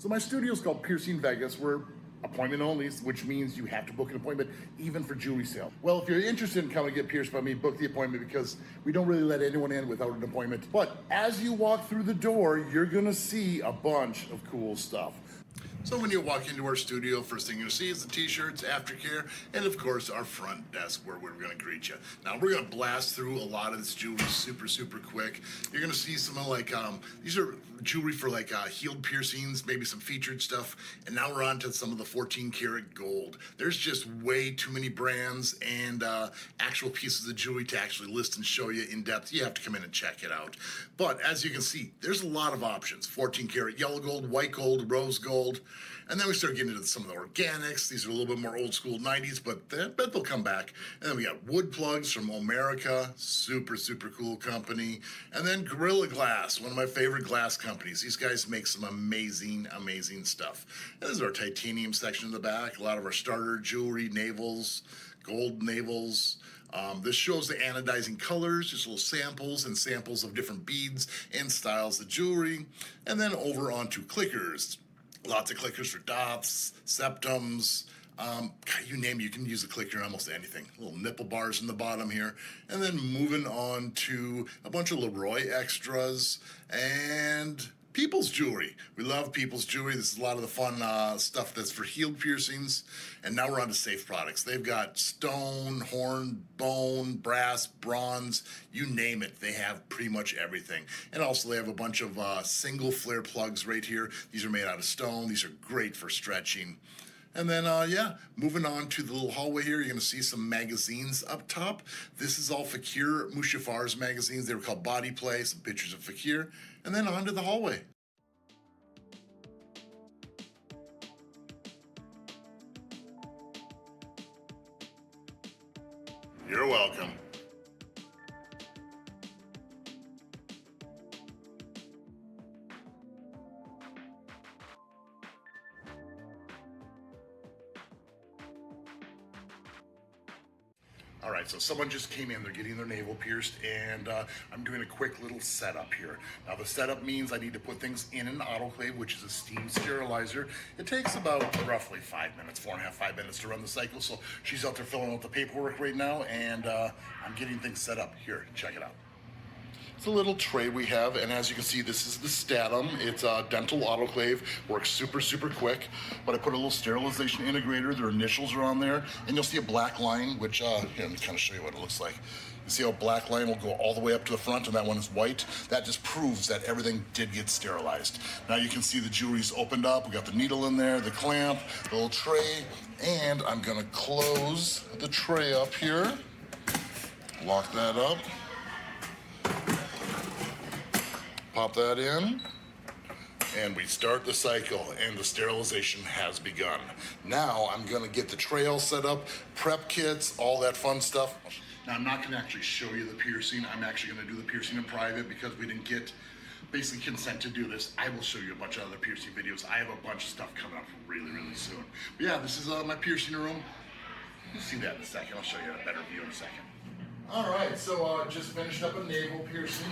So my studio is called Piercing Vegas. We're appointment only, which means you have to book an appointment even for jewelry sale. Well, if you're interested in coming to get pierced by me, book the appointment because we don't really let anyone in without an appointment. But as you walk through the door, you're gonna see a bunch of cool stuff. So when you walk into our studio, first thing you'll see is the t-shirts, aftercare, and of course our front desk where we're going to greet you. Now we're going to blast through a lot of this jewelry super quick. You're going to see some of like, these are jewelry for like healed piercings, maybe some featured stuff, and now we're on to some of the 14 karat gold. There's just way too many brands and actual pieces of jewelry to actually list and show you in depth. You have to come in and check it out. But as you can see, there's a lot of options. 14 karat yellow gold, white gold, rose gold. And then we start getting into some of the organics. These are a little bit more old school 90s, but I bet they'll come back. And then we got wood plugs from America, super cool company. And then Gorilla Glass, one of my favorite glass companies. These guys make some amazing stuff. And this is our titanium section in the back. A lot of our starter jewelry, navels, gold navels. This shows the anodizing colors, just little samples and samples of different beads and styles of jewelry. And then over onto clickers. Lots of clickers for dots, septums, you name it, you can use a clicker on almost anything. Little nipple bars in the bottom here. And then moving on to a bunch of Leroy extras and people's jewelry. We love people's jewelry. This is a lot of the fun stuff that's for healed piercings. And now we're on to safe products. They've got stone, horn, bone, brass, bronze, you name it. They have pretty much everything. And also they have a bunch of single flare plugs right here. These are made out of stone. These are great for stretching. And then, moving on to the little hallway here, you're going to see some magazines up top. This is all Fakir Mushafar's magazines. They were called Body Play, some pictures of Fakir. And then on to the hallway. You're welcome. All right, so someone just came in, they're getting their navel pierced, and I'm doing a quick little setup here. Now the setup means I need to put things in an autoclave, which is a steam sterilizer. It takes about roughly 5 minutes, 4.5, 5 minutes to run the cycle. So she's out there filling out the paperwork right now, and I'm getting things set up. Here, check it out. It's a little tray we have, and as you can see, this is the Statum. It's a dental autoclave, works super quick, but I put a little sterilization integrator. Their initials are on there, and you'll see a black line, which, here, let me kind of show you what it looks like. You see how black line will go all the way up to the front, and that one is white? That just proves that everything did get sterilized. Now you can see the jewelry's opened up. We got the needle in there, the clamp, the little tray, and I'm gonna close the tray up here, lock that up. Pop that in, and we start the cycle, and the sterilization has begun. Now I'm gonna get the tray all set up, prep kits, all that fun stuff. Now I'm not gonna actually show you the piercing. I'm actually gonna do the piercing in private because we didn't get basically consent to do this. I will show you a bunch of other piercing videos. I have a bunch of stuff coming up really soon. But yeah, this is my piercing room. You'll see that in a second. I'll show you a better view in a second. All right, so just finished up a navel piercing.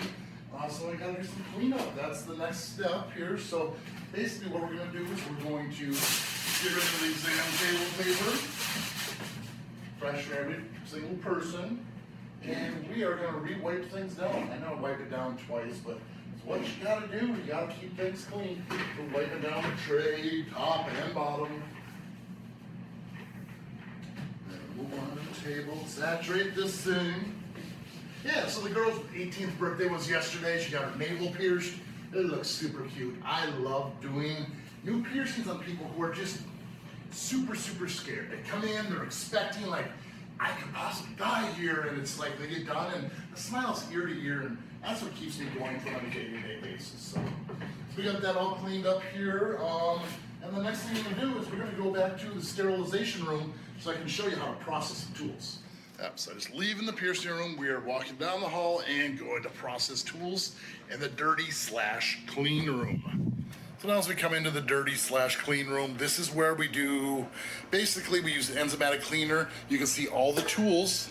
So I gotta do some cleanup. That's the next step here. So basically what we're gonna do is we're going to get rid of the exam table paper, fresh for every single person, and we are gonna re-wipe things down. I know I wiped it down twice, but it's what you gotta do. You gotta keep things clean. We're wiping down the tray, top and bottom. Then move on to the table, saturate this thing. Yeah, so the girl's 18th birthday was yesterday. She got her navel pierced. It looks super cute. I love doing new piercings on people who are just super scared. They come in, they're expecting like, I could possibly die here, and it's like they get done, and the smile's ear to ear, and that's what keeps me going for on a day-to-day basis. So we got that all cleaned up here, and the next thing we're gonna do is we're gonna go back to the sterilization room so I can show you how to process the tools. So just leaving the piercing room, we are walking down the hall and going to process tools in the dirty/clean room. So now as we come into the dirty/clean room, this is where we do, basically we use enzymatic cleaner. You can see all the tools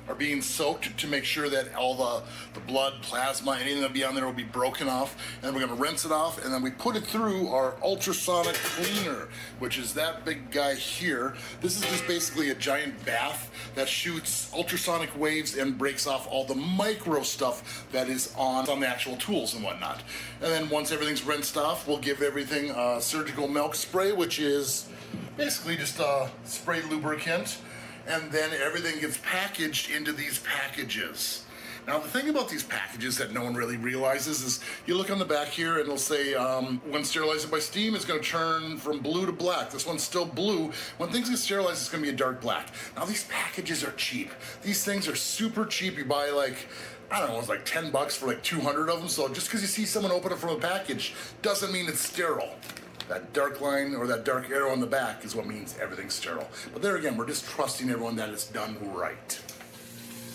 are being soaked to make sure that all the blood, plasma, anything that'll be on there will be broken off. And we're gonna rinse it off, and then we put it through our ultrasonic cleaner, which is that big guy here. This is just basically a giant bath that shoots ultrasonic waves and breaks off all the micro stuff that is on the actual tools and whatnot. And then once everything's rinsed off, we'll give everything a surgical milk spray, which is basically just a spray lubricant. And then everything gets packaged into these packages. Now, the thing about these packages that no one really realizes is you look on the back here and it'll say, when sterilized by steam, it's gonna turn from blue to black. This one's still blue. When things get sterilized, it's gonna be a dark black. Now, these packages are cheap. These things are super cheap. You buy like, I don't know, it's like 10 bucks for like 200 of them. So just because you see someone open it from a package doesn't mean it's sterile. That dark line or that dark arrow on the back is what means everything's sterile. But there again, we're just trusting everyone that it's done right.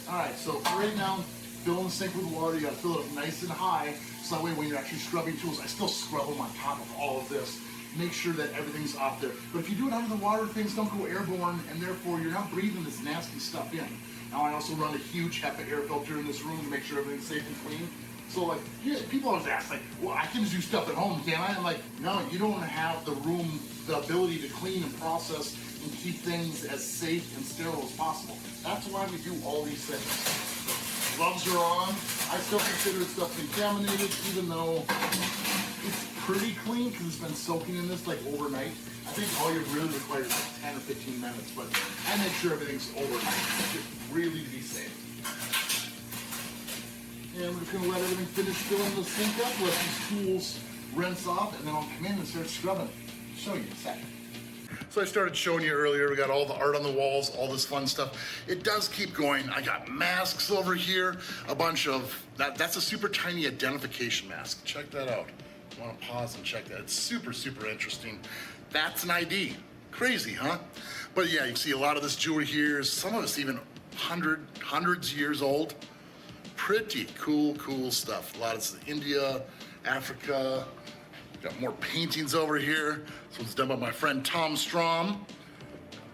All right, so for right now, fill the sink with water. You gotta fill it up nice and high, so that way when you're actually scrubbing tools, I still scrub them on top of all of this. Make sure that everything's off there. But if you do it under the water, things don't go airborne, and therefore you're not breathing this nasty stuff in. Now I also run a huge HEPA air filter in this room to make sure everything's safe and clean. So like, people always ask, like, well, I can just do stuff at home, can't I? I'm like, no, you don't have the room, the ability to clean and process and keep things as safe and sterile as possible. That's why we do all these things. Gloves are on. I still consider stuff contaminated, even though it's pretty clean because it's been soaking in this like overnight. I think all you really require is like 10 or 15 minutes, but I make sure everything's overnight just really to be safe. And we're just gonna let everything finish filling the sink up, let these tools rinse off, and then I'll come in and start scrubbing. I'll show you in a second. So I started showing you earlier, we got all the art on the walls, all this fun stuff. It does keep going. I got masks over here, a bunch of, that's a super tiny identification mask. Check that out. I wanna pause and check that. It's super, super interesting. That's an ID. Crazy, huh? But yeah, you see a lot of this jewelry here, some of it's even hundreds of years old. Pretty cool stuff. A lot of India, Africa. Got more paintings over here. This one's done by my friend Tom Strom.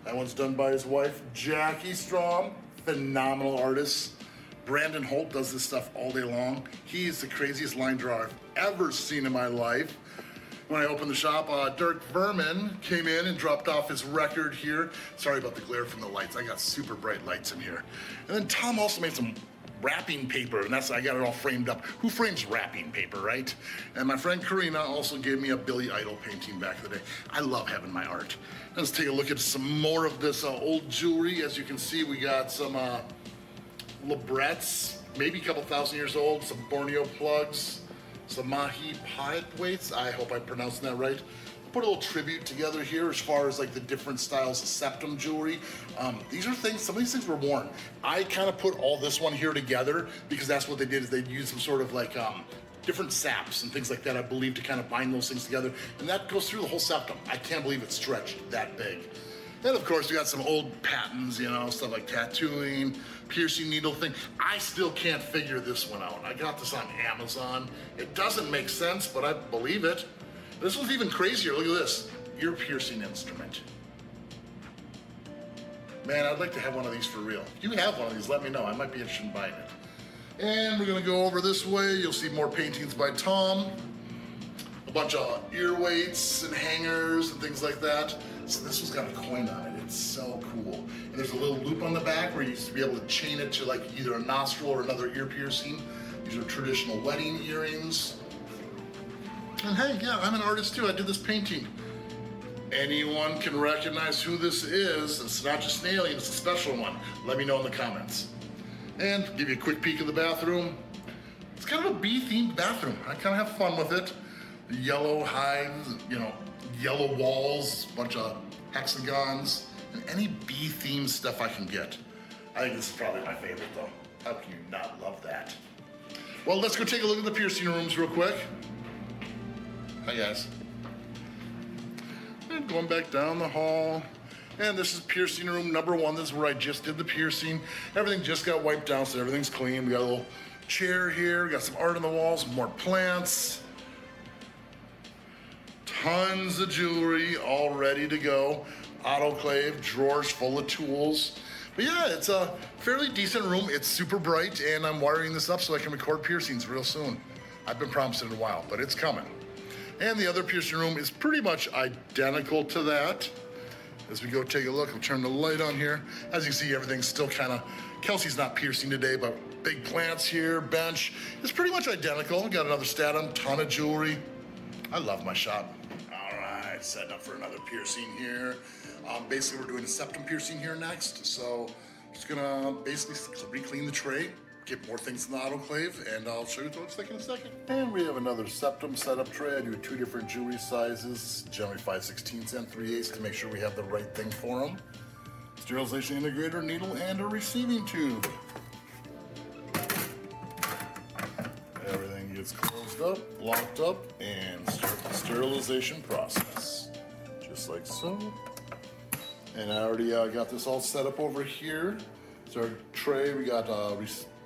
That one's done by his wife, Jackie Strom. Phenomenal artist. Brandon Holt does this stuff all day long. He's the craziest line drawer I've ever seen in my life. When I opened the shop, Dirk Verman came in and dropped off his record here. Sorry about the glare from the lights. I got super bright lights in here. And then Tom also made some wrapping paper, and I got it all framed up. Who frames wrapping paper, right? And my friend Karina also gave me a Billy Idol painting back in the day. I love having my art. Let's take a look at some more of this old jewelry. As you can see, we got some librettes, maybe a couple thousand years old, some Borneo plugs, some Mahi pipe weights. I hope I'm pronouncing that right. Put a little tribute together here as far as like the different styles of septum jewelry. These are things, some of these things were worn. I kind of put all this one here together because that's what they did, is they'd use some sort of like different saps and things like that, I believe, to kind of bind those things together. And that goes through the whole septum. I can't believe it's stretched that big. Then of course we got some old patents, you know, stuff like tattooing, piercing needle thing. I still can't figure this one out. I got this on Amazon. It doesn't make sense, but I believe it. This one's even crazier. Look at this. Ear piercing instrument. Man, I'd like to have one of these for real. If you have one of these, let me know. I might be interested in buying it. And we're gonna go over this way. You'll see more paintings by Tom. A bunch of ear weights and hangers and things like that. So this one's got a coin on it. It's so cool. And there's a little loop on the back where you used to be able to chain it to like either a nostril or another ear piercing. These are traditional wedding earrings. And hey, yeah, I'm an artist too. I did this painting. Anyone can recognize who this is. It's not just an alien, it's a special one. Let me know in the comments. And give you a quick peek of the bathroom. It's kind of a bee-themed bathroom. I kind of have fun with it. The yellow hives, you know, yellow walls, a bunch of hexagons, and any bee-themed stuff I can get. I think this is probably my favorite though. How can you not love that? Well, let's go take a look at the piercing rooms real quick. Hi guys. And going back down the hall. And this is piercing room number 1. This is where I just did the piercing. Everything just got wiped down, so everything's clean. We got a little chair here. We got some art on the walls, more plants. Tons of jewelry all ready to go. Autoclave, drawers full of tools. But yeah, it's a fairly decent room. It's super bright, and I'm wiring this up so I can record piercings real soon. I've been promising it a while, but it's coming. And the other piercing room is pretty much identical to that. As we go take a look, I'll turn the light on here. As you can see, everything's still kind of, Kelsey's not piercing today, but big plants here, bench. It's pretty much identical. Got another Statum, ton of jewelry. I love my shop. All right, setting up for another piercing here. Basically, we're doing a septum piercing here next. So just gonna basically re-clean the tray, get more things in the autoclave, and I'll show you what it looks like in a second. And we have another septum setup tray. I do 2 different jewelry sizes, generally 5/16 and 3/8 to make sure we have the right thing for them. Sterilization integrator, needle, and a receiving tube. Everything gets closed up, locked up, and start the sterilization process. Just like so. And I already got this all set up over here. It's our tray. We got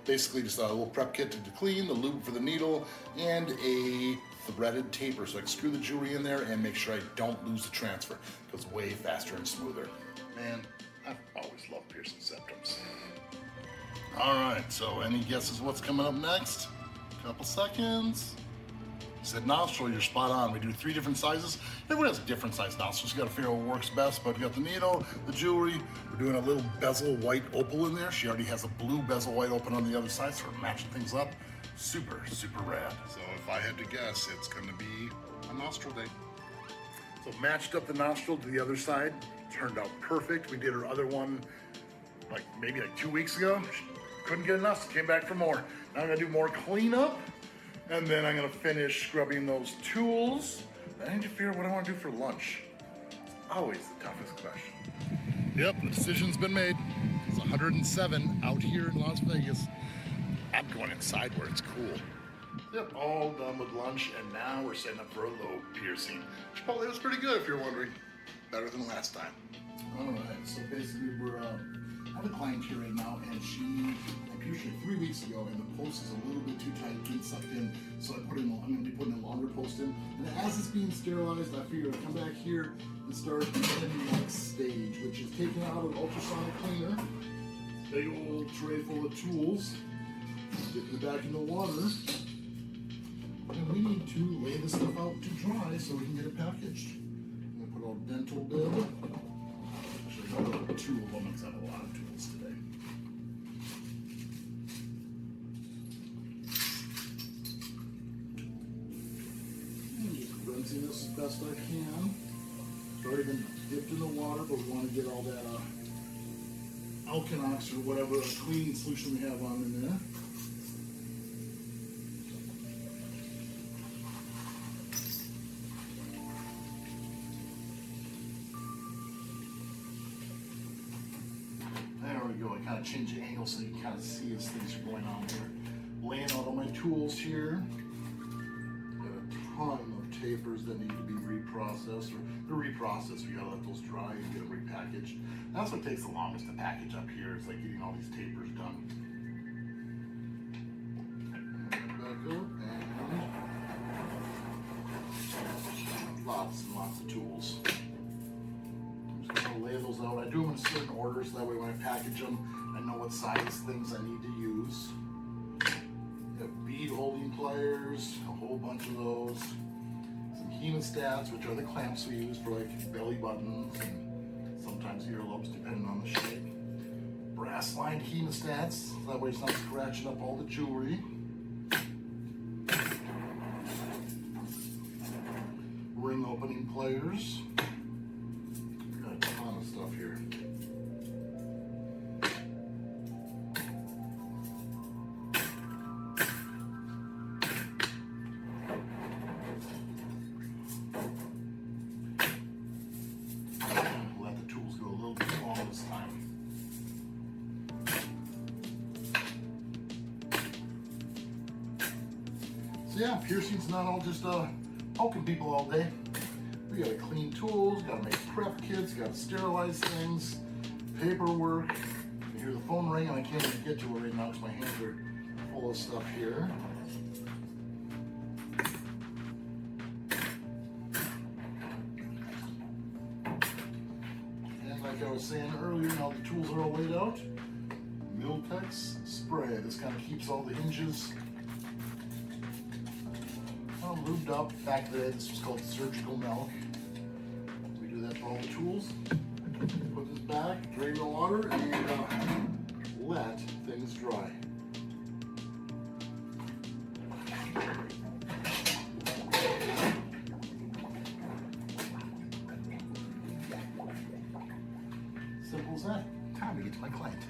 basically just a little prep kit to clean, the lube for the needle, and a threaded taper so I can screw the jewelry in there and make sure I don't lose the transfer. It goes way faster and smoother. Man, I've always loved piercing septums. All right, so any guesses what's coming up next? Couple seconds. You said nostril, you're spot on. We do 3 different sizes. Everyone has different size nostrils. You gotta figure out what works best, but we got the needle, the jewelry. We're doing a little bezel white opal in there. She already has a blue bezel white opal on the other side, so we're matching things up. Super, super rad. So if I had to guess, it's gonna be a nostril day. So matched up the nostril to the other side. Turned out perfect. We did her other one maybe 2 weeks ago. Couldn't get enough, so came back for more. Now I'm gonna do more cleanup, and then I'm gonna finish scrubbing those tools. I need to figure out what I wanna do for lunch. It's always the toughest question. Yep, the decision's been made. It's 107 out here in Las Vegas. I'm going inside where it's cool. Yep, all done with lunch, and now we're setting up for a lobe piercing, which probably was pretty good if you're wondering. Better than last time. All right, so basically I have a client here right now, and I pierced her 3 weeks ago, and the post is a little bit too tight, getting sucked in, so I'm gonna be putting a longer post in. And as it's being sterilized, I figured I'd come back here and start the next stage, which is taking out an ultrasonic cleaner, big old tray full of tools, dipping it back in the water, and we need to lay this stuff out to dry so we can get it packaged. I'm gonna put a little dental bib. Actually, I've got 2 of them because I have a lot of tools today. And just rinsing this as best I can. It's already been dipped in the water, but we want to get all that Alkanox or whatever cleaning solution we have on in there. I kind of change the angle so you can kind of see as things are going on here. Laying out all my tools here. Got a ton of tapers that need to be reprocessed, or they're reprocessed. We gotta let those dry and get them repackaged. That's what takes the longest to package up here. It's like getting all these tapers done. Back up and lots and lots of tools. Lay those out. I do them in certain orders, so that way when I package them, I know what size things I need to use. We have bead holding pliers, a whole bunch of those. Some hemostats, which are the clamps we use for like belly buttons and sometimes earlobes, depending on the shape. Brass lined hemostats, so that way it's not scratching up all the jewelry. Ring opening pliers. Stuff here. Let the tools go a little bit long this time. So yeah, piercing's not all just poking people all day. We gotta clean tools, gotta make prep kits, gotta sterilize things, paperwork. You hear the phone ring and I can't even get to it right now because my hands are full of stuff here. And I like I was saying earlier, now the tools are all laid out. Miltex spray. This kind of keeps all the hinges lubed up. Back there, this was called surgical milk. We do that for all the tools. Put this back, drain the water, and let things dry. Simple as that. Time to get to my client.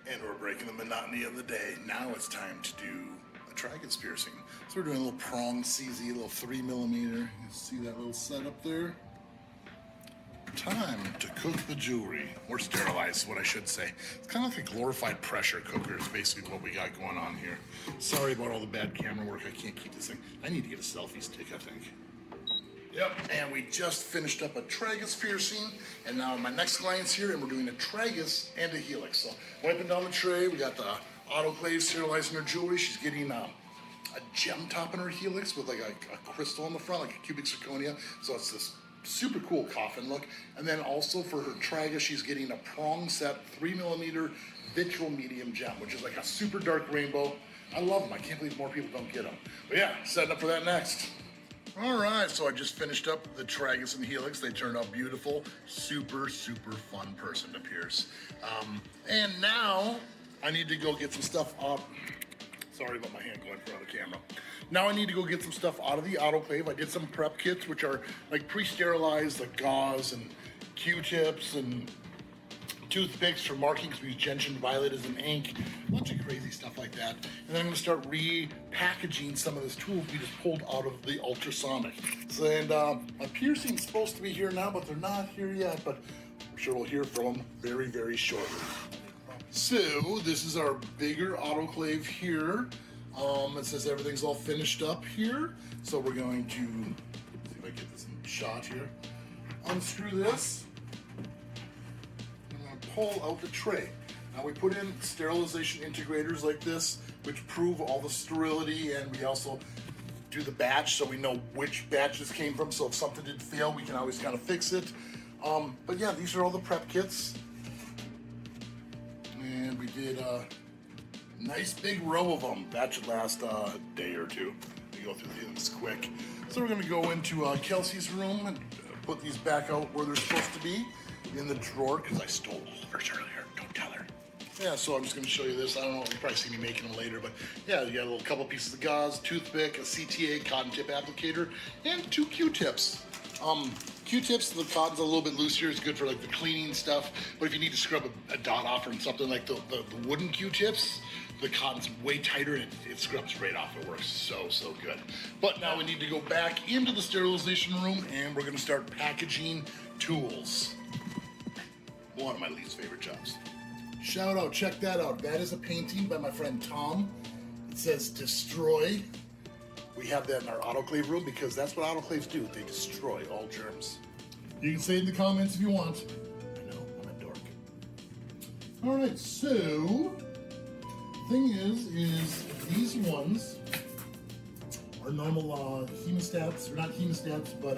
And we're breaking the monotony of the day. Now it's time to do a tragus piercing. So we're doing a little prong CZ, a little 3mm. You see that little setup there? Time to cook the jewelry, or sterilize, what I should say. It's kind of like a glorified pressure cooker is basically what we got going on here. Sorry about all the bad camera work. I can't keep this thing. I need to get a selfie stick, I think. Yep, and we just finished up a tragus piercing, and now my next client's here, and we're doing a tragus and a helix. So wiping down the tray, we got the autoclave sterilizing her jewelry. She's getting a gem top in her helix with like a crystal on the front, like a cubic zirconia. So it's this super cool coffin look. And then also for her tragus, she's getting a prong set 3mm vitriol medium gem, which is like a super dark rainbow. I love them. I can't believe more people don't get them. But yeah, setting up for that next. All right, so I just finished up the tragus and helix. They turned out beautiful. Super, super fun person to pierce. And now I need to go get some stuff up. Sorry about my hand going in front of the camera. Now I need to go get some stuff out of the autoclave. I did some prep kits, which are like pre-sterilized, like gauze and Q-tips and toothpicks for marking, because we use gentian violet as an ink, a bunch of crazy stuff like that. And then I'm gonna start repackaging some of those tools we just pulled out of the ultrasonic. So, and my piercing's supposed to be here now, but they're not here yet, but I'm sure we'll hear from them very, very shortly. So this is our bigger autoclave here. It says everything's all finished up here. So we're going to, see if I get this in shot here. Unscrew this. Pull out the tray. Now we put in sterilization integrators like this, which prove all the sterility, and we also do the batch so we know which batches came from, so if something did fail, we can always kind of fix it. But yeah, these are all the prep kits. And we did a nice big row of them. That should last a day or two. We go through these quick. So we're gonna go into Kelsey's room and put these back out where they're supposed to be, in the drawer, because I stole all of hers earlier. Don't tell her. Yeah, so I'm just going to show you this. I don't know, you'll probably see me making them later, but yeah, you got a little couple pieces of gauze, toothpick, a CTA cotton tip applicator, and 2 Q-tips. Q-tips, the cotton's a little bit looser. It's good for like the cleaning stuff, but if you need to scrub a dot off or something like the wooden Q-tips, the cotton's way tighter and it scrubs right off. It works so, so good. But now we need to go back into the sterilization room, and we're going to start packaging tools. One of my least favorite jobs. Shout out, check that out. That is a painting by my friend Tom. It says destroy. We have that in our autoclave room because that's what autoclaves do. They destroy all germs. You can say it in the comments if you want. I know, I'm a dork. All right, so thing is these ones are normal hemostats, or not hemostats, but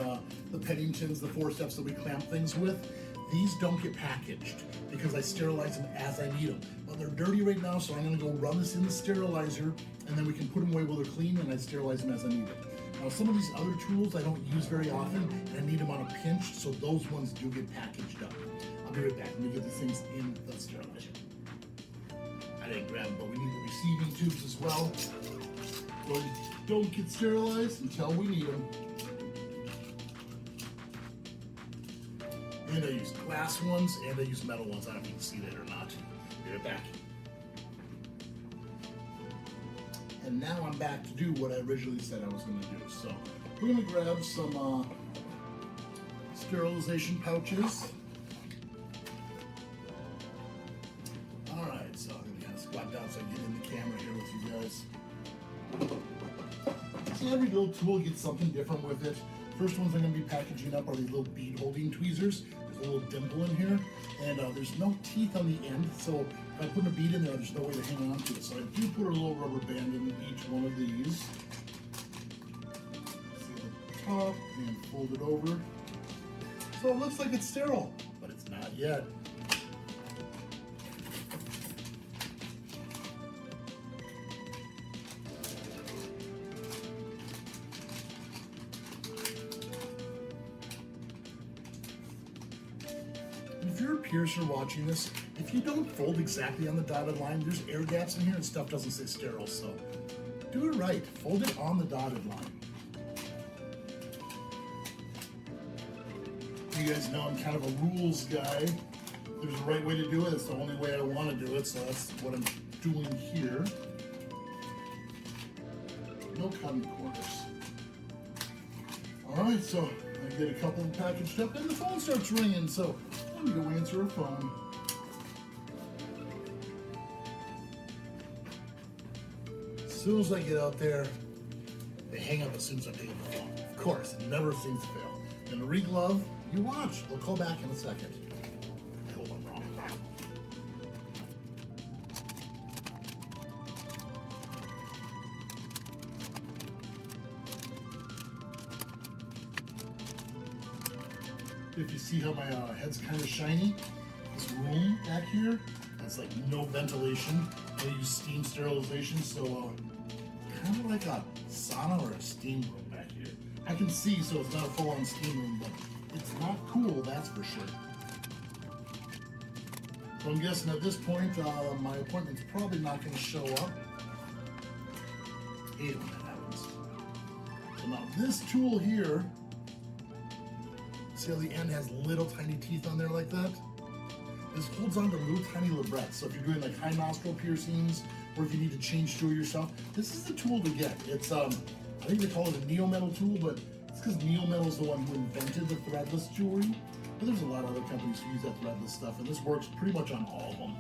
the Penningtons, the 4-steps that we clamp things with. These don't get packaged because I sterilize them as I need them. But they're dirty right now, so I'm gonna go run this in the sterilizer, and then we can put them away while they're clean, and I sterilize them as I need them. Now, some of these other tools I don't use very often, and I need them on a pinch, so those ones do get packaged up. I'll be right back. Let me get these things in the sterilizer. I didn't grab them, but we need the receiving tubes as well. So don't get sterilized until we need them. And I use glass ones, and I use metal ones. I don't know if you can see that or not. Be right back. And now I'm back to do what I originally said I was going to do. So we're going to grab some sterilization pouches. All right, so I'm going to kind of squat down so I get in the camera here with you guys. So every little tool gets something different with it. First ones I'm going to be packaging up are these little bead holding tweezers. There's a little dimple in here, and there's no teeth on the end, so if I put a bead in there, there's no way to hang on to it. So I do put a little rubber band in each one of these. See the top, and fold it over. So it looks like it's sterile, but it's Not yet. If you're a piercer watching this, if you don't fold exactly on the dotted line, there's air gaps in here and stuff doesn't stay sterile, so do it right. Fold it on the dotted line. You guys know I'm kind of a rules guy. There's a right way to do it. It's the only way I want to do it, so that's what I'm doing here. No cutting corners. All right, so I get a couple packaged up, and the phone starts ringing, so I'm gonna go answer a phone. As soon as I get out there, they hang up as soon as I pick up the phone. Of course, it never seems to fail. And the reglove, you watch. They'll call back in a second. Hold on, wrong. If you see how my head's kind of shiny, this room back here, that's like no ventilation. I use steam sterilization, so kind of like a sauna or a steam room back here. I can see, so it's not a full-on steam room, but it's not cool, that's for sure. So I'm guessing at this point, my appointment's probably not going to show up. I hate it when that happens. So now this tool here, see how the end has little tiny teeth on there like that? This holds on to little tiny labrettes. So if you're doing like high nostril piercings, or if you need to change tool yourself, this is the tool to get. It's I think they call it a neo-metal tool, but it's because neo-metal is the one who invented the threadless jewelry. But there's a lot of other companies who use that threadless stuff, and this works pretty much on all of them.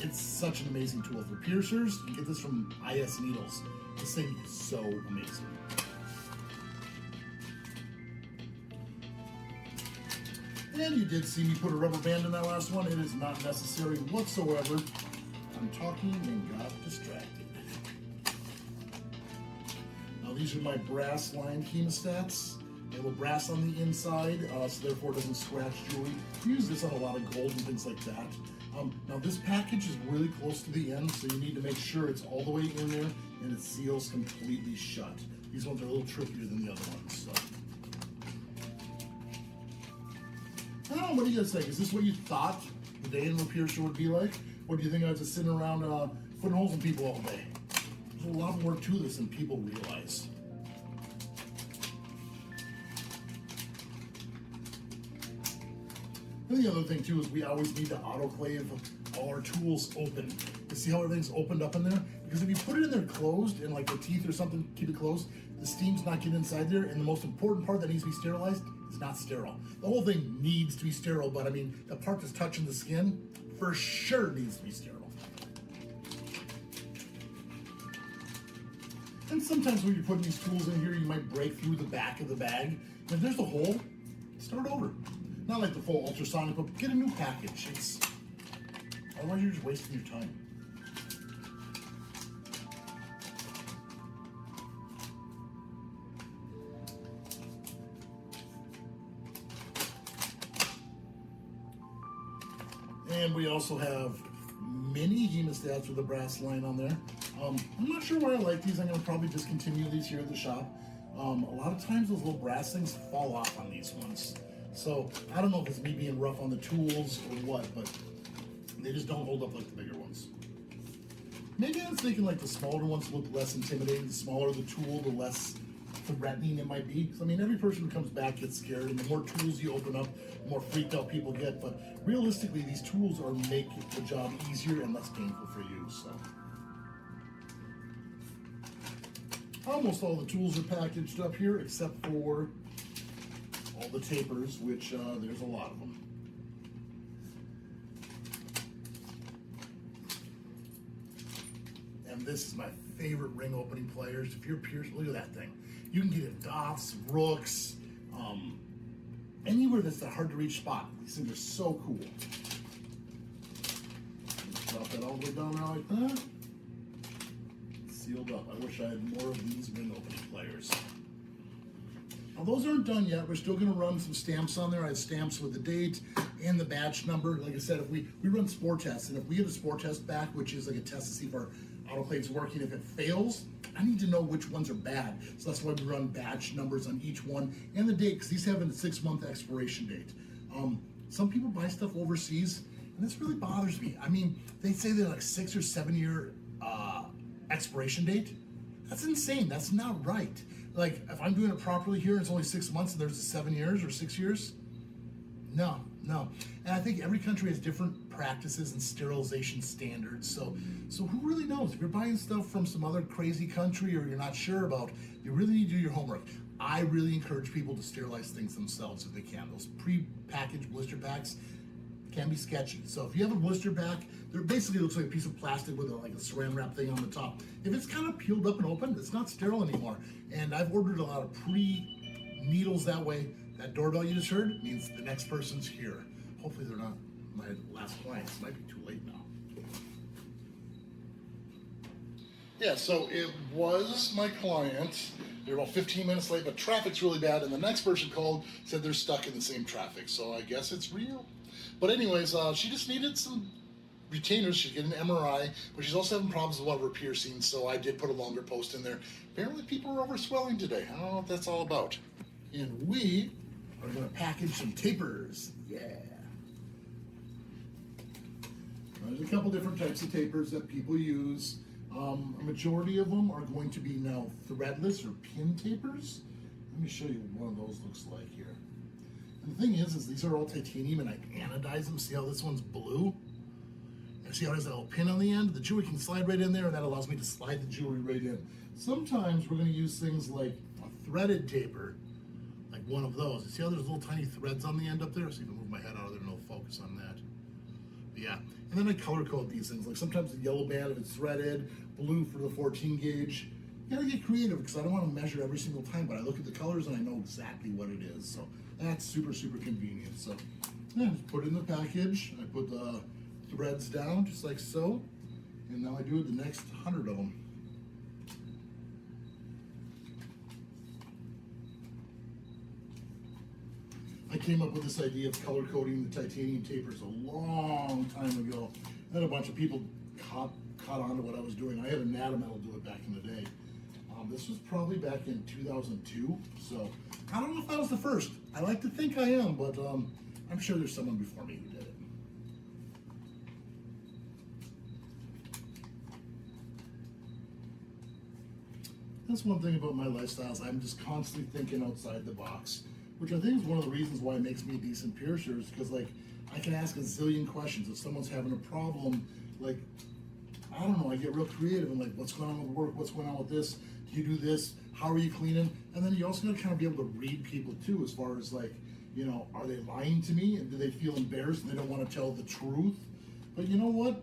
It's such an amazing tool for piercers. You get this from IS Needles. This thing is so amazing. And you did see me put a rubber band in that last one. It is not necessary whatsoever. I'm talking and got distracted. Now these are my brass lined hemostats. They have a brass on the inside, so therefore it doesn't scratch jewelry. We use this on a lot of gold and things like that. Now this package is really close to the end, so you need to make sure it's all the way in there and it seals completely shut. These ones are a little trickier than the other ones. So. I don't know, what do you guys think? Is this what you thought the day in a piercer would be like? Or do you think I was just sitting around putting holes in people all day? There's a lot more to this than people realize. And the other thing too is we always need to autoclave all our tools open. You see how everything's opened up in there? Because if you put it in there closed and like the teeth or something, keep it closed, the steam's not getting inside there, and the most important part that needs to be sterilized is not sterile. The whole thing needs to be sterile, but I mean, the part that's touching the skin for sure needs to be sterile. And sometimes when you're putting these tools in here, you might break through the back of the bag. And if there's a hole, start over. Not like the full ultrasonic, but get a new package. Otherwise you're just wasting your time. And we also have mini hemostats with a brass line on there. I'm not sure why I like these. I'm going to probably discontinue these here at the shop. A lot of times those little brass things fall off on these ones. So I don't know if it's me being rough on the tools or what, but they just don't hold up like the bigger ones. Maybe I was thinking like the smaller ones look less intimidating. The smaller the tool, the less threatening it might be. So, I mean, every person who comes back gets scared, and the more tools you open up, the more freaked out people get. But realistically, these tools are make the job easier and less painful for you. So almost all the tools are packaged up here except for all the tapers, which there's a lot of them. And this is my favorite ring opening pliers. If you're a piercer, look at that thing. You can get it Doffs, Rooks, anywhere that's a hard to reach spot. These things are so cool. Drop that all the way down there like that. Sealed up. I wish I had more of these ring opening pliers. Now those aren't done yet. We're still gonna run some stamps on there. I have stamps with the date and the batch number. Like I said, if we run spore tests, and if we get a spore test back, which is like a test to see if our autoclave's working, if it fails, I need to know which ones are bad. So that's why we run batch numbers on each one and the date, because these have a 6-month expiration date. Some people buy stuff overseas, and this really bothers me. I mean, they say they're like 6 or 7 year expiration date. That's insane. That's not right. Like, if I'm doing it properly here, it's only 6 months and there's 7 years or 6 years. No. And I think every country has different practices and sterilization standards. So who really knows? If you're buying stuff from some other crazy country or you're not sure about, you really need to do your homework. I really encourage people to sterilize things themselves if they can. Those pre-packaged blister packs can be sketchy. So if you have a blister pack, there basically looks like a piece of plastic with like a saran wrap thing on the top. If it's kind of peeled up and open, it's not sterile anymore. And I've ordered a lot of pre-needles that way. That doorbell you just heard means the next person's here. Hopefully they're not my last clients. It might be too late now. Yeah, so it was my client. They're about 15 minutes late, but traffic's really bad, and the next person called, said they're stuck in the same traffic, so I guess it's real. But anyways, she just needed some retainers. She's getting an MRI, but she's also having problems with one of her piercings, so I did put a longer post in there. Apparently people are overswelling today. I don't know what that's all about. And we are gonna package some tapers. Yeah. There's a couple different types of tapers that people use. A majority of them are going to be now threadless or pin tapers. Let me show you what one of those looks like here. And the thing is these are all titanium, and I anodize them. See how this one's blue? And see how it has that little pin on the end? The jewelry can slide right in there, and that allows me to slide the jewelry right in. Sometimes we're going to use things like a threaded taper, like one of those. You see how there's little tiny threads on the end up there? See if I move my head out of there and it'll focus on that. But yeah, and then I color code these things. Like sometimes the yellow band if it's threaded, blue for the 14 gauge. You gotta get creative because I don't want to measure every single time, but I look at the colors and I know exactly what it is. So that's super convenient. So yeah, just put it in the package. I put the threads down just like so, and now I do the next 100 of them. I came up with this idea of color coding the titanium tapers a long time ago. I had a bunch of people caught on to what I was doing. I had a Natametal do it back in the day. This was probably back in 2002, so I don't know if I was the first. I like to think I am, but I'm sure there's someone before me who did it. That's one thing about my lifestyles. I'm just constantly thinking outside the box, which I think is one of the reasons why it makes me a decent piercer, is because like I can ask a zillion questions. If someone's having a problem, like I don't know, I get real creative and like, what's going on with work? What's going on with this? Do you do this? How are you cleaning? And then you also got to kind of be able to read people too, as far as like, you know, are they lying to me? And do they feel embarrassed and they don't want to tell the truth? But you know what?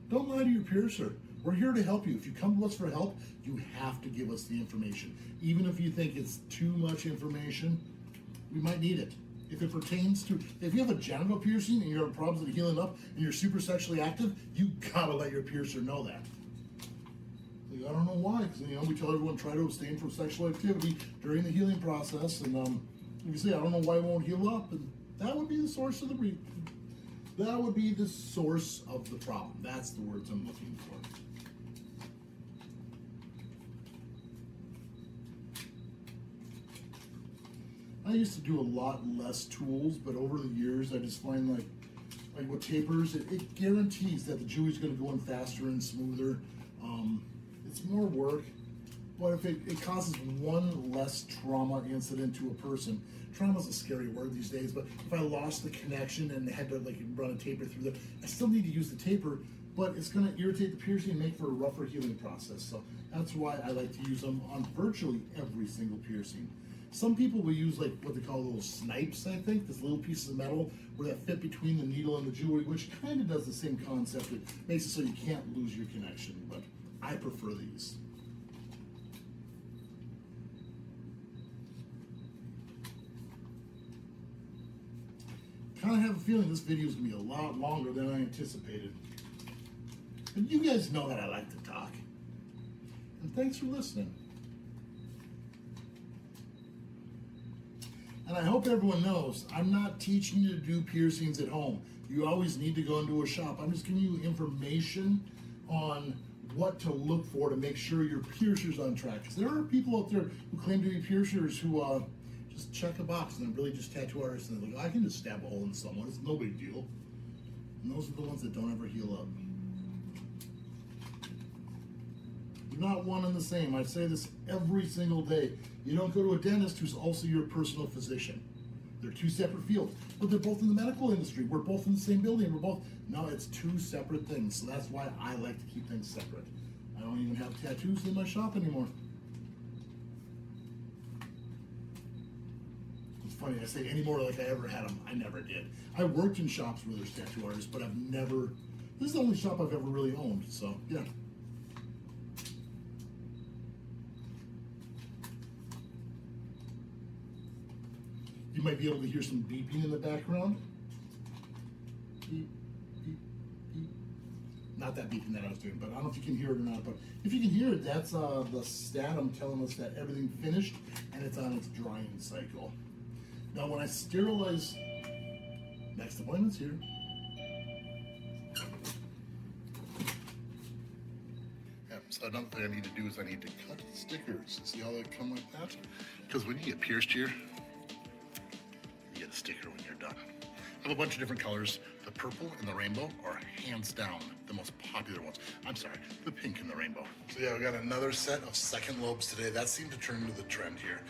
Don't lie to your piercer. We're here to help you. If you come to us for help, you have to give us the information. Even if you think it's too much information, we might need it. If it pertains to, if you have a genital piercing and you're having problems with healing up and you're super sexually active, you gotta let your piercer know that. Like, I don't know why, because you know we tell everyone try to abstain from sexual activity during the healing process, and you say I don't know why it won't heal up, and that would be the source of the that would be the source of the problem. That's the words I'm looking for. I used to do a lot less tools, but over the years, I just find like with tapers, it guarantees that the jewelry's going to go in faster and smoother. It's more work, but if it causes one less trauma incident to a person, trauma's a scary word these days, but if I lost the connection and had to like run a taper through there, I still need to use the taper, but it's going to irritate the piercing and make for a rougher healing process. So that's why I like to use them on virtually every single piercing. Some people will use like what they call little snipes, I think, this little pieces of metal where that fit between the needle and the jewelry, which kind of does the same concept. It makes it so you can't lose your connection, but I prefer these. Kind of have a feeling this video is going to be a lot longer than I anticipated. But you guys know that I like to talk. And thanks for listening. And I hope everyone knows, I'm not teaching you to do piercings at home. You always need to go into a shop. I'm just giving you information on what to look for to make sure your piercer's on track. Because there are people out there who claim to be piercers who just check a box and they're really just tattoo artists and they're like, I can just stab a hole in someone, it's no big deal. And those are the ones that don't ever heal up. You're not one and the same. I say this every single day. You don't go to a dentist who's also your personal physician. They're two separate fields, but they're both in the medical industry. We're both in the same building. No, it's two separate things. So that's why I like to keep things separate. I don't even have tattoos in my shop anymore. It's funny, I say anymore like I ever had them. I never did. I worked in shops where there's tattoo artists, but I've never, this is the only shop I've ever really owned, so yeah. You might be able to hear some beeping in the background. Beep, beep, beep. Not that beeping that I was doing, but I don't know if you can hear it or not. But if you can hear it, that's the statum telling us that everything finished and it's on its drying cycle. Now when I sterilize, next appointment's here. Yeah, so another thing I need to do is I need to cut the stickers. See how they come like that? Because when you get pierced here, you get a sticker when you're done. I have a bunch of different colors. The purple and the rainbow are hands down the most popular ones. I'm sorry, the pink and the rainbow. So yeah, we got another set of second lobes today. That seemed to turn into the trend here.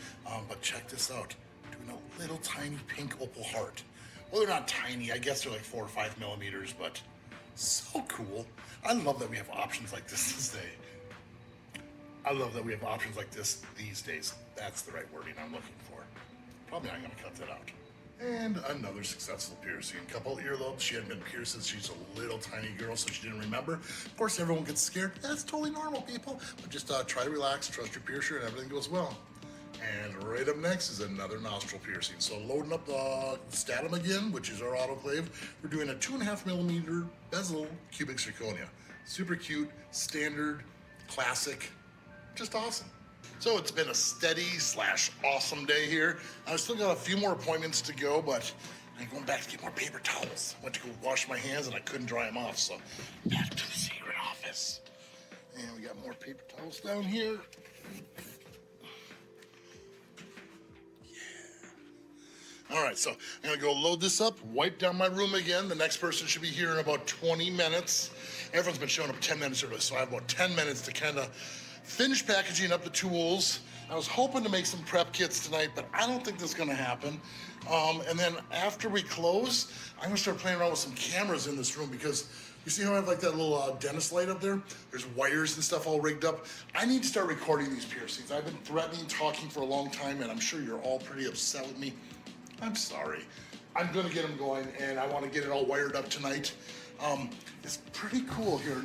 But check this out. Doing a little tiny pink opal heart. Well, they're not tiny. I guess they're like 4 or 5 millimeters, but so cool. I love that we have options like this today. I love that we have options like this these days. That's the right wording I'm looking for. Probably not gonna cut that out. And another successful piercing. Couple earlobes. She hadn't been pierced since she's a little tiny girl, so she didn't remember. Of course, everyone gets scared. That's totally normal, people. But just try to relax, trust your piercer, and everything goes well. And right up next is another nostril piercing. So loading up the Statum again, which is our autoclave. We're doing a 2.5 millimeter bezel cubic zirconia. Super cute, standard, classic, just awesome. So it's been a steady / awesome day here. I've still got a few more appointments to go, but I'm going back to get more paper towels. Went to go wash my hands and I couldn't dry them off, so back to the secret office. And we got more paper towels down here. All right, so I'm gonna go load this up, wipe down my room again. The next person should be here in about 20 minutes. Everyone's been showing up 10 minutes early, so I have about 10 minutes to kind of finish packaging up the tools. I was hoping to make some prep kits tonight, but I don't think that's gonna happen. And then after we close, I'm gonna start playing around with some cameras in this room because you see how I have like that little dentist light up there? There's wires and stuff all rigged up. I need to start recording these piercings. I've been threatening, talking for a long time, and I'm sure you're all pretty upset with me. I'm sorry. I'm gonna get them going, and I wanna get it all wired up tonight. It's pretty cool here.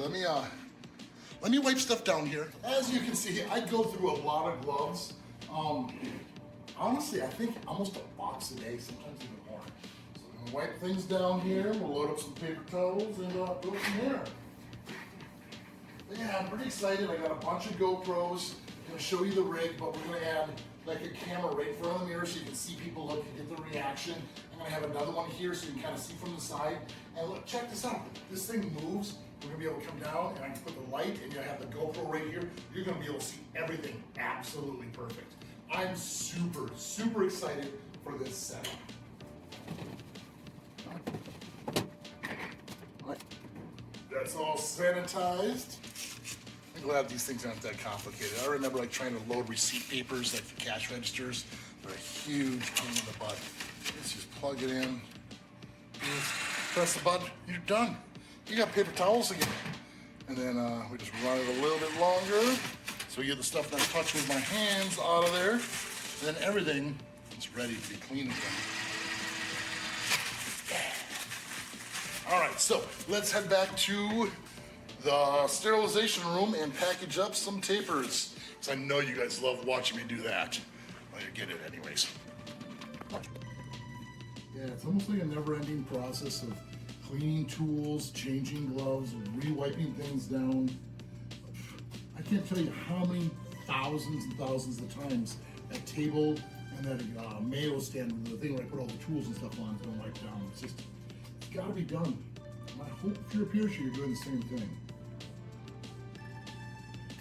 Let me wipe stuff down here. As you can see, I go through a lot of gloves. Honestly, I think almost a box a day, sometimes even more. So I'm gonna wipe things down here. We'll load up some paper towels and go from there. Yeah, I'm pretty excited. I got a bunch of GoPros. I'm gonna show you the rig, but we're gonna add like a camera right in front of the mirror so you can see people look and get the reaction. I'm gonna have another one here so you can kind of see from the side. And look, check this out. This thing moves. We're gonna be able to come down and I can put the light and you have the GoPro right here. You're gonna be able to see everything absolutely perfect. I'm super, super excited for this setup. All right. That's all sanitized. I'm glad these things aren't that complicated. I remember like trying to load receipt papers like for cash registers. They're a huge pain in the butt. Let's just plug it in. Just press the button, you're done. You got paper towels again. And then we just run it a little bit longer. So we get the stuff that I touch with my hands out of there. And then everything is ready to be cleaned again. All right, so let's head back to the sterilization room and package up some tapers. Because I know you guys love watching me do that. Well, you get it anyways. Yeah, it's almost like a never-ending process of cleaning tools, changing gloves, re-wiping things down. I can't tell you how many thousands and thousands of times that table and then Mayo stand, the thing where I put all the tools and stuff on, is going to wipe down. It's got to be done. And I hope if you're a piercer, you're doing the same thing.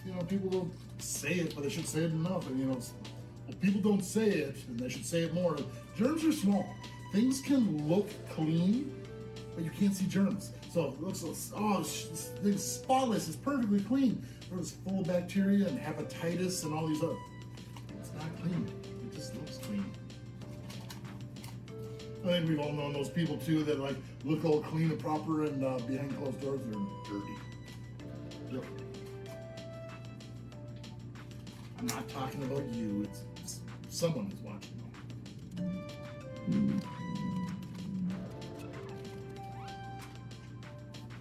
You know, people don't say it, but they should say it enough. And you know, well, people don't say it, and they should say it more. Germs are small. Things can look clean, but you can't see germs. So it looks, oh, this thing's spotless, it's perfectly clean. But it's full of bacteria and hepatitis and all these other. It's not clean. It just looks clean. I think we've all known those people too that like look all clean and proper, and behind closed doors they're dirty. Yep. I'm not talking about you. It's someone is watching.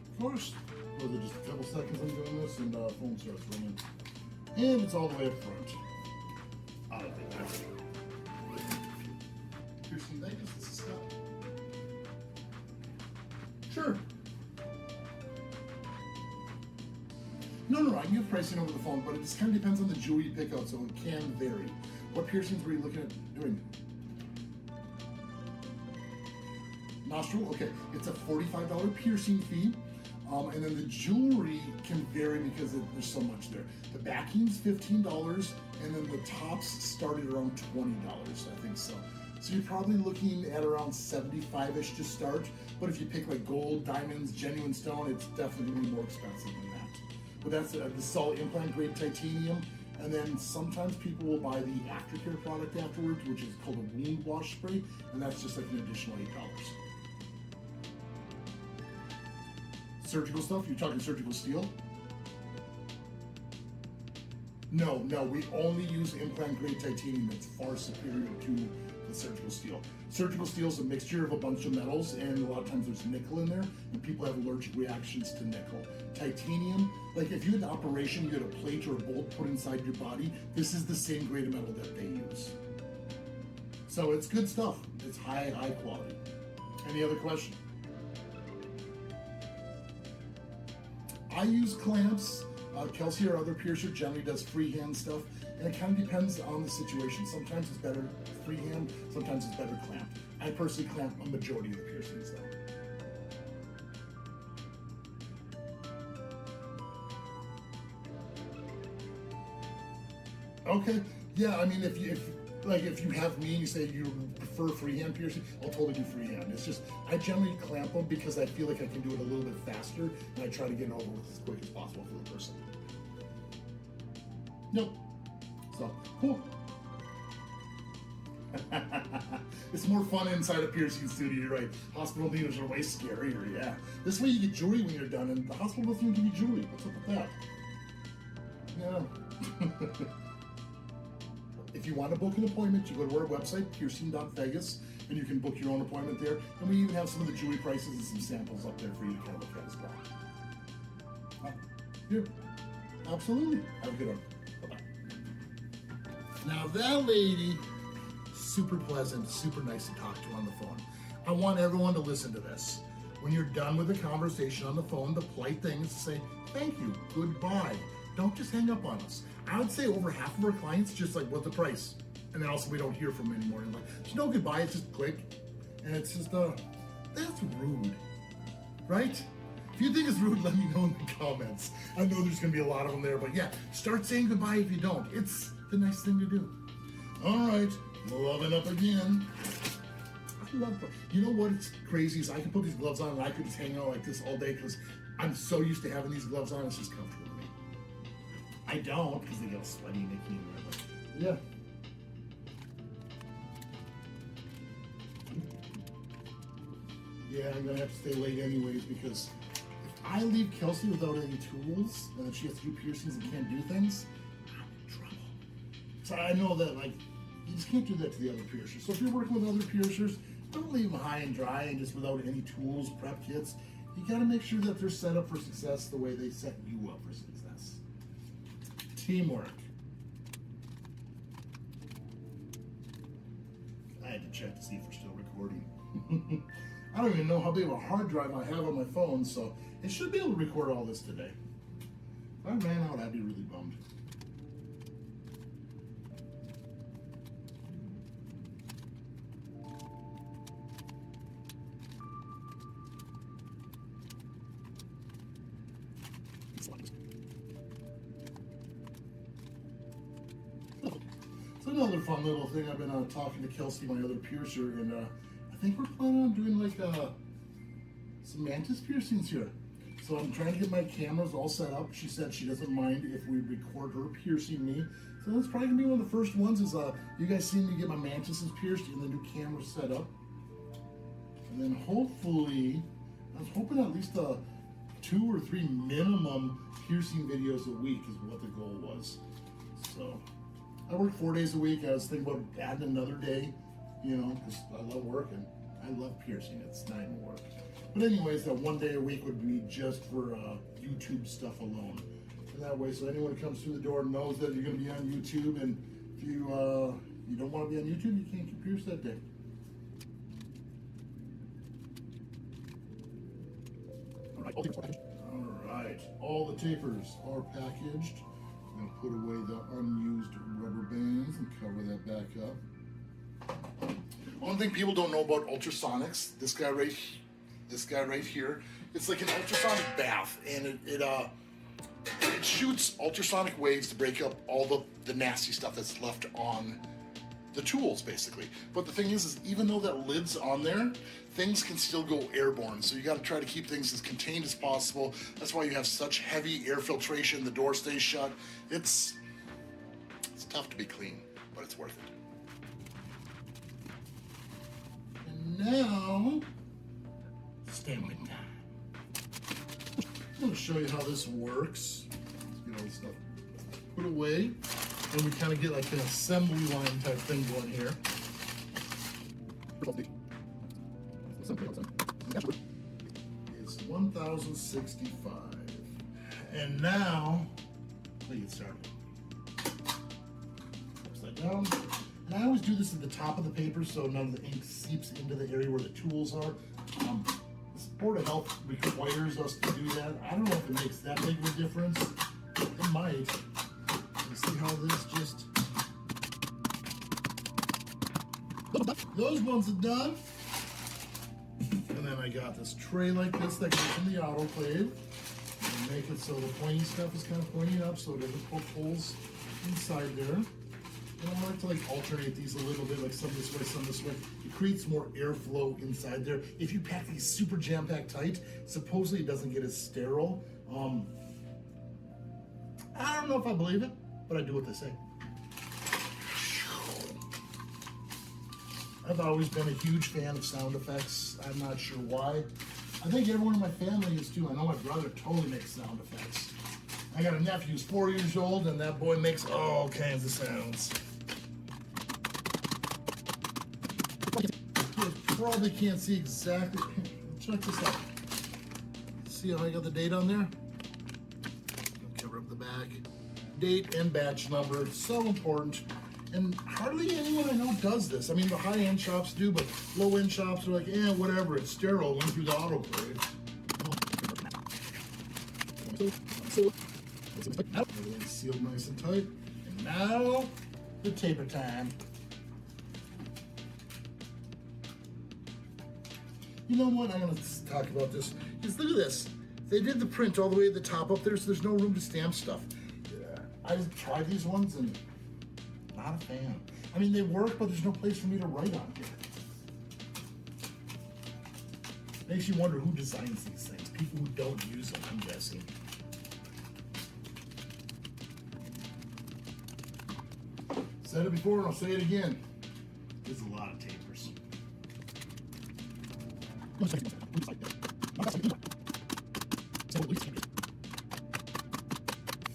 Of course, was it just a couple seconds I'm doing this, and phone starts ringing, and it's all the way up front. I don't think that's true. Piercing Vegas, this is Scott. Sure. No, I can give pricing over the phone, but it just kind of depends on the jewelry you pick out, so it can vary. What piercings were you looking at doing? Nostril, okay. It's a $45 piercing fee. And then the jewelry can vary because there's so much there. The backing's $15, and then the tops started around $20, I think so. So you're probably looking at around 75-ish to start. But if you pick like gold, diamonds, genuine stone, it's definitely gonna be more expensive than that. But that's the solid implant grade titanium. And then sometimes people will buy the aftercare product afterwards, which is called a wound wash spray, and that's just like an additional $8. Surgical stuff? You're talking surgical steel? No, we only use implant grade titanium. That's far superior to the surgical steel. Surgical steel is a mixture of a bunch of metals, and a lot of times there's nickel in there, and people have allergic reactions to nickel. Titanium, like if you had an operation, you had a plate or a bolt put inside your body, this is the same grade of metal that they use. So it's good stuff. It's high quality. Any other question? I use clamps. Kelsey, our other piercer, generally does freehand stuff, and it kind of depends on the situation. Sometimes it's better freehand, sometimes it's better clamped. I personally clamp a majority of the piercings though. Okay, yeah, I mean, if you have me and you say you prefer freehand piercing, I'll totally do freehand. It's just, I generally clamp them because I feel like I can do it a little bit faster, and I try to get it over with as quick as possible for the person. Nope. So, cool. It's more fun inside a piercing studio, you're right. Hospital needles are way scarier, yeah. This way you get jewelry when you're done, and the hospital doesn't even give you jewelry. What's up with that? Yeah. If you want to book an appointment, you go to our website, piercing.vegas, and you can book your own appointment there. And we even have some of the jewelry prices and some samples up there for you to kind of look at as well. Here. Absolutely. Have a good one. Bye-bye. Now that lady, super pleasant, super nice to talk to on the phone. I want everyone to listen to this. When you're done with the conversation on the phone, the polite thing is to say, thank you, goodbye. Don't just hang up on us. I would say over half of our clients just like, what's the price? And then also we don't hear from them anymore. And like, there's no goodbye, it's just click. And it's just, that's rude, right? If you think it's rude, let me know in the comments. I know there's gonna be a lot of them there, but yeah, start saying goodbye if you don't. It's the nice thing to do. All right, loving up again. I love it. You know what? It's crazy is I can put these gloves on and I could just hang out like this all day because I'm so used to having these gloves on. It's just comfortable to me. I don't because they get sweaty and icky and whatever. Yeah. Yeah, I'm gonna have to stay late anyways because if I leave Kelsey without any tools and then she has to do piercings and can't do things, I'm in trouble. So I know that like you just can't do that to the other piercers. So if you're working with other piercers, don't leave them high and dry and just without any tools, prep kits. You gotta make sure that they're set up for success the way they set you up for success. Teamwork. I had to check to see if we're still recording. I don't even know how big of a hard drive I have on my phone, so it should be able to record all this today. If I ran out, I'd be really bummed. another fun little thing. I've been talking to Kelsey, my other piercer, and I think we're planning on doing like some mantis piercings here. So I'm trying to get my cameras all set up. She said she doesn't mind if we record her piercing me. So that's probably gonna be one of the first ones is you guys seen me get my mantises pierced and the new camera set up. And then hopefully, I was hoping at least 2 or 3 minimum piercing videos a week is what the goal was. So I work 4 days a week. I was thinking about adding another day, you know, because I love working. I love piercing. It's not even work. But anyways, that 1 day a week would be just for YouTube stuff alone. And that way, so anyone who comes through the door knows that you're going to be on YouTube. And if you don't want to be on YouTube, you can't get pierced that day. All right, all the tapers are packaged. I'm going to put away the unused rubber bands and cover that back up. One thing people don't know about ultrasonics, this guy right here, it's like an ultrasonic bath, and it shoots ultrasonic waves to break up all the nasty stuff that's left on the tools, basically. But the thing is even though that lid's on there, things can still go airborne. So you got to try to keep things as contained as possible. That's why you have such heavy air filtration. The door stays shut. It's tough to be clean, but it's worth it. And now, stamping time. I'm going to show you how this works. Let's get all this stuff put away. And we kind of get like an assembly line type thing going here. It's 1065. And now, let me get started. Upside down. And I always do this at the top of the paper so none of the ink seeps into the area where the tools are. This Board of Health requires us to do that. I don't know if it makes that big of a difference. It might. See how this just... Those ones are done. And then I got this tray like this that goes in the autoclave. And make it so the pointy stuff is kind of pointing up so it doesn't poke holes inside there. And I like to like alternate these a little bit, like some this way, some this way. It creates more airflow inside there. If you pack these super jam-packed tight, supposedly it doesn't get as sterile. I don't know if I believe it, but I do what they say. I've always been a huge fan of sound effects. I'm not sure why. I think everyone in my family is too. I know my brother totally makes sound effects. I got a nephew who's 4 years old, and that boy makes all kinds of sounds. You probably can't see exactly. Check this out. See how I got the date on there? Cover up the back. Date and batch number, so important. And hardly anyone I know does this. I mean, the high-end shops do, but low-end shops are like, eh, whatever, it's sterile, went through the autoclave. Everything's sealed nice and tight. And now, the taper time. You know what, I'm gonna talk about this. Just look at this. They did the print all the way at the top up there, so there's no room to stamp stuff. I just tried these ones and not a fan. I mean, they work, but there's no place for me to write on here. Makes you wonder who designs these things. People who don't use them, I'm guessing. Said it before, and I'll say it again. There's a lot of tapers. I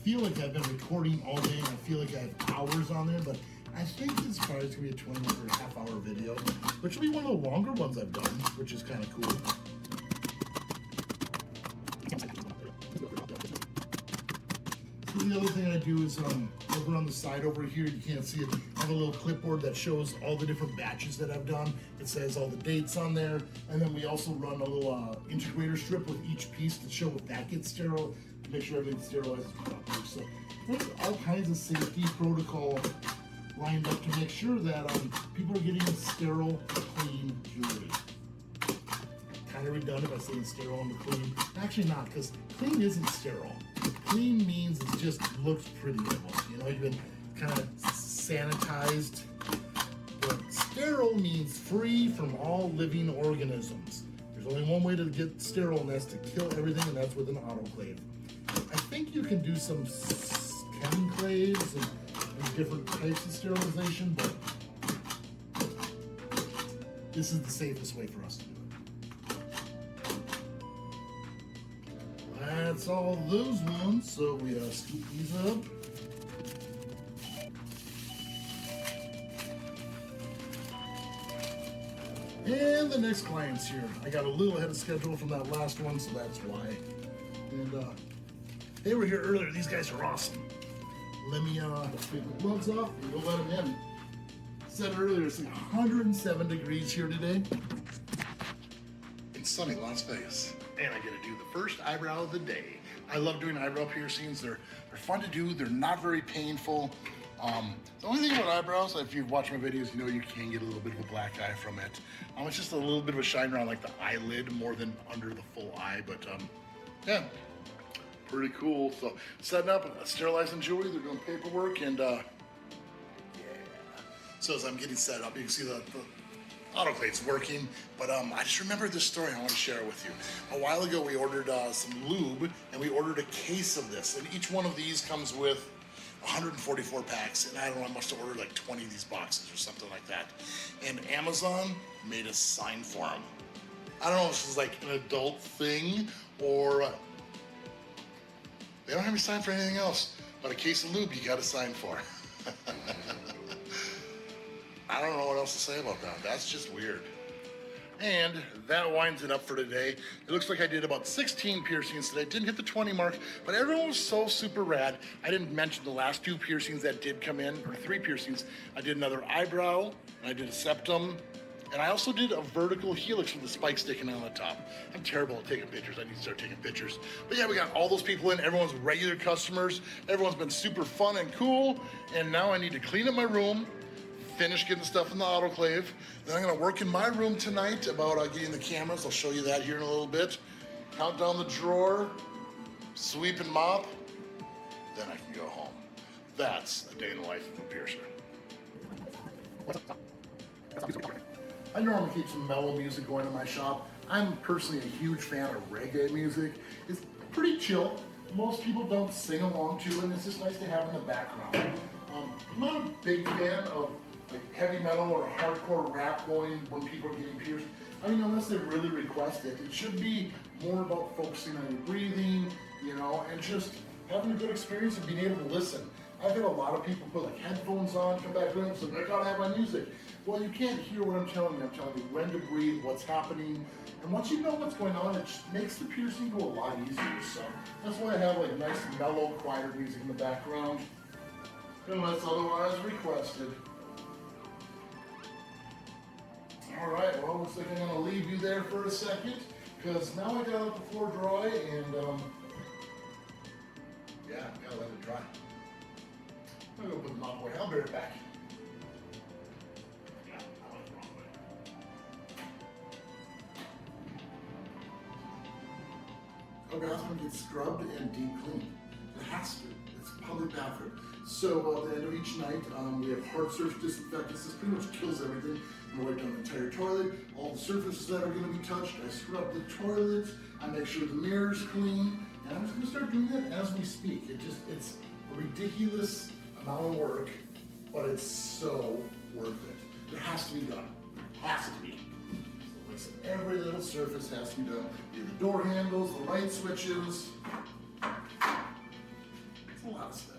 feel like I've been recording all day and I feel like I have hours on there, but I think this probably is going to be a 20 or a half hour video, which will be one of the longer ones I've done, which is kind of cool. So the other thing I do is over on the side over here, you can't see it, I have a little clipboard that shows all the different batches that I've done. It says all the dates on there, and then we also run a little integrator strip with each piece to show if that gets sterile, to make sure everything's sterilized properly. So there's all kinds of safety protocol lined up to make sure that people are getting sterile, clean jewelry. Kind of redundant by saying sterile and clean. Actually not, because clean isn't sterile. Clean means it just looks pretty almost. You know, you've been kind of sanitized. But sterile means free from all living organisms. There's only one way to get sterile, and that's to kill everything, and that's with an autoclave. I think you can do some chemiclaves and different types of sterilization, but this is the safest way for us to do it. That's all those ones, so we scoop these up. And the next client's here. I got a little ahead of schedule from that last one, so that's why. And they were here earlier. These guys are awesome. Let me take the gloves off and we'll let them in. Said earlier, it's like 107 degrees here today. In sunny Las Vegas. And I get to do the first eyebrow of the day. I love doing eyebrow piercings. They're fun to do. They're not very painful. The only thing about eyebrows, if you've watched my videos, you know you can get a little bit of a black eye from it. It's just a little bit of a shine around like the eyelid more than under the full eye, but yeah, pretty cool. So setting up, sterilizing jewelry, they're doing paperwork, and yeah. So as I'm getting set up, you can see the autoclave's working, but I just remembered this story. I want to share it with you. A while ago, we ordered some lube, and we ordered a case of this, and each one of these comes with 144 packs, and I don't know, I must have ordered like 20 of these boxes or something like that. And Amazon made us sign for them. I don't know if this is like an adult thing or they don't have me sign for anything else, but a case of lube you gotta sign for. I don't know what else to say about that. That's just weird. And that winds it up for today. It looks like I did about 16 piercings today. Didn't hit the 20 mark, but everyone was so super rad. I didn't mention the last 2 piercings that did come in, or 3 piercings. I did another eyebrow, and I did a septum, and I also did a vertical helix with the spike sticking on the top. I'm terrible at taking pictures. I need to start taking pictures. But yeah, we got all those people in. Everyone's regular customers. Everyone's been super fun and cool. And now I need to clean up my room, finish getting stuff in the autoclave. Then I'm gonna work in my room tonight about getting the cameras. I'll show you that here in a little bit. Count down the drawer, sweep and mop, then I can go home. That's a day in the life of a piercer. I normally keep some mellow music going in my shop. I'm personally a huge fan of reggae music. It's pretty chill. Most people don't sing along to it, and it's just nice to have in the background. I'm not a big fan of like heavy metal or hardcore rap going when people are getting pierced. I mean, unless they really request it. It should be more about focusing on your breathing, you know, and just having a good experience and being able to listen. I've had a lot of people put like headphones on, come back in and say, I gotta have my music. Well, you can't hear what I'm telling you. I'm telling you when to breathe, what's happening. And once you know what's going on, it just makes the piercing go a lot easier. So that's why I have like nice, mellow, quieter music in the background, unless otherwise requested. All right, well, looks like I'm gonna leave you there for a second, because now I gotta let the floor dry, and yeah, gotta let it dry. I'm gonna go put the mop away. I'll be right back. Yeah, I went the wrong way. Our bathroom gets scrubbed and deep cleaned. It has to. It's a public bathroom. So at the end of each night, we have hard surface disinfectants. This pretty much kills everything. I wipe down the entire toilet, all the surfaces that are going to be touched. I scrub the toilets. I make sure the mirror's clean, and I'm just going to start doing that as we speak. It's a ridiculous amount of work, but it's so worth it. It has to be done. It has to be. So every little surface has to be done. The door handles, the light switches. It's a lot of stuff.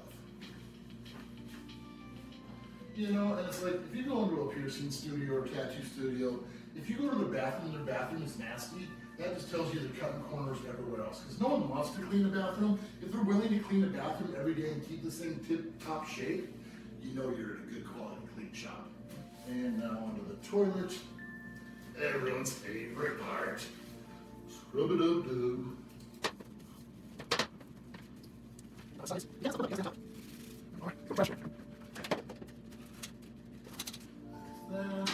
You know, and it's like, if you go into a piercing studio or a tattoo studio, if you go to the bathroom and their bathroom is nasty, that just tells you they're cutting corners everywhere else. Because no one wants to clean the bathroom. If they're willing to clean the bathroom every day and keep this thing tip-top shape, you know you're in a good quality clean shop. And now onto the toilet. Everyone's favorite part. Scrub-a-dub-dub. No pressure. What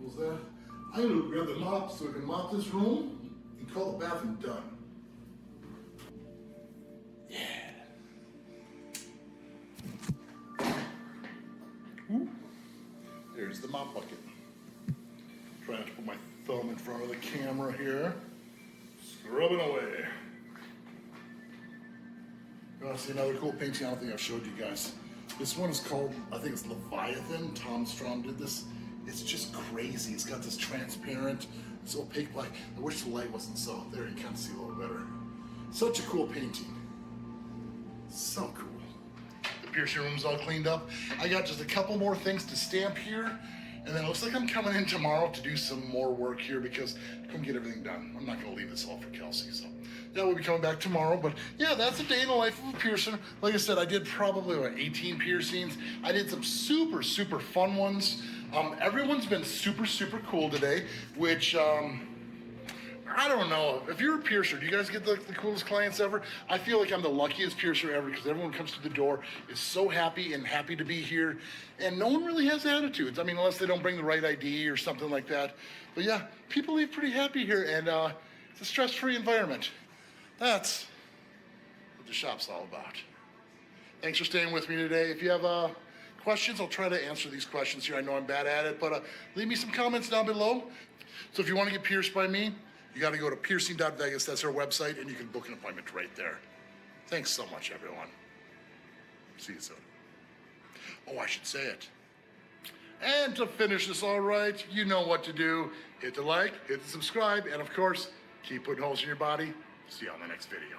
was that? I'm gonna grab the mop so I can mop this room and call the bathroom done. Yeah. There's the mop bucket. Try not to put my thumb in front of the camera here. Scrubbing away. You want to see another cool painting? I don't think I've showed you guys. This one is called, I think it's Leviathan. Tom Strom did this. It's just crazy. It's got this transparent, this opaque black. I wish the light wasn't so. There, you can see a little better. Such a cool painting. So cool. The piercing room's all cleaned up. I got just a couple more things to stamp here. And then it looks like I'm coming in tomorrow to do some more work here because I couldn't get everything done. I'm not gonna leave this all for Kelsey, so. Yeah, we'll be coming back tomorrow, but yeah, that's a day in the life of a piercer. Like I said, I did probably what, 18 piercings. I did some super, super fun ones. Everyone's been super, super cool today, which, I don't know. If you're a piercer, do you guys get the coolest clients ever? I feel like I'm the luckiest piercer ever because everyone comes to the door, is so happy and happy to be here, and no one really has attitudes. I mean, unless they don't bring the right ID or something like that. But yeah, people leave pretty happy here, and it's a stress-free environment. That's what the shop's all about. Thanks for staying with me today. If you have questions, I'll try to answer these questions here. I know I'm bad at it, but leave me some comments down below. So if you want to get pierced by me, you got to go to piercing.vegas. That's our website, and you can book an appointment right there. Thanks so much, everyone. See you soon. Oh, I should say it. And to finish this all right, you know what to do. Hit the like, hit the subscribe, and of course, keep putting holes in your body. See you on the next video.